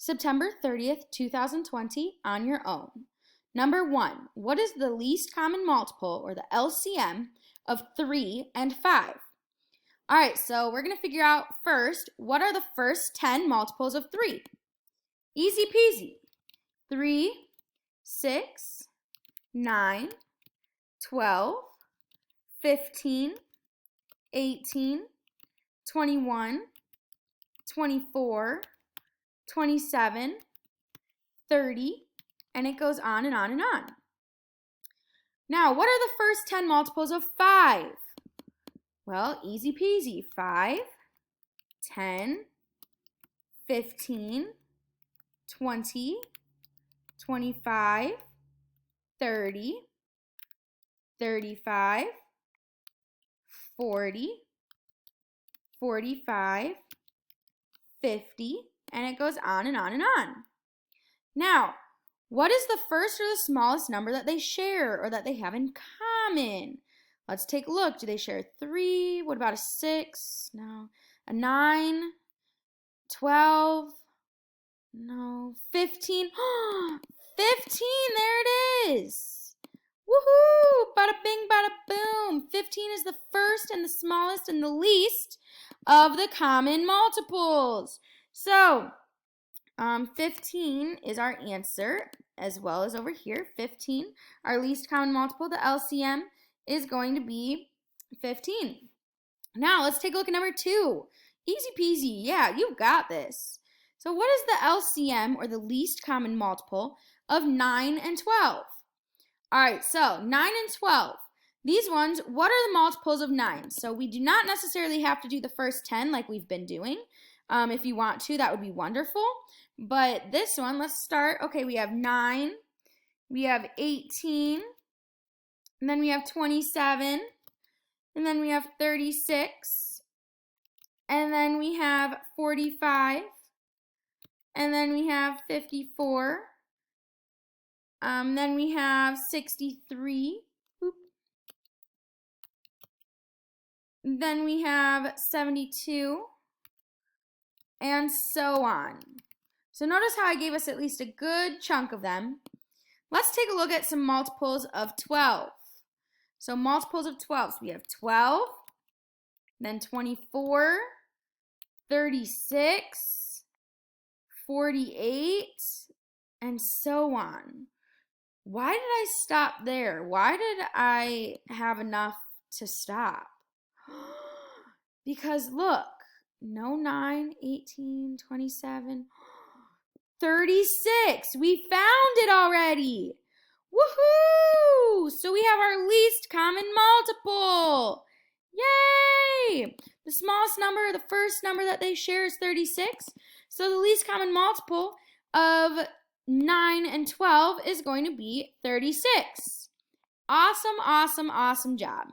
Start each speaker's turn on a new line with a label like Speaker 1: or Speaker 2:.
Speaker 1: September 30th, 2020, on your own. Number 1, what is the least common multiple, or the LCM, of 3 and 5? All right, so we're going to figure out first, what are the first 10 multiples of 3? Easy peasy. 3, 6, 9, 12, 15, 18, 21, 24, 27, 30, and it goes on and on and on. Now, what are the first 10 multiples of 5? Well, easy peasy. 5, 10, 15, 20, 25, 30, 35, 40, 45, 50, and it goes on and on and on. Now, what is the first or the smallest number that they share or that they have in common? Let's take a look. Do they share 3? What about a 6? No. A 9? 12? No. 15? 15! There it is! Woohoo! Bada bing, bada boom! 15 is the first and the smallest and the least of the common multiples. So, 15 is our answer, as well as over here, 15. Our least common multiple, the LCM, is going to be 15. Now, let's take a look at number 2. Easy peasy. Yeah, you got this. So what is the LCM, or the least common multiple, of 9 and 12? All right, so 9 and 12. These ones, what are the multiples of 9? So we do not necessarily have to do the first 10 like we've been doing. If you want to, that would be wonderful. But this one, let's start. Okay, we have 9, we have 18, and then we have 27, and then we have 36, and then we have 45, and then we have 54, then we have 63, then we have 72, and so on. So notice how I gave us at least a good chunk of them. Let's take a look at some multiples of 12. So multiples of 12. So we have 12, then 24, 36, 48, and so on. Why did I stop there? Why did I have enough to stop? Because look, no 9, 18, 27, 36. We found it already. Woohoo! So we have our least common multiple. Yay! The smallest number, the first number that they share, is 36. So the least common multiple of 9 and 12 is going to be 36. Awesome, awesome, awesome job.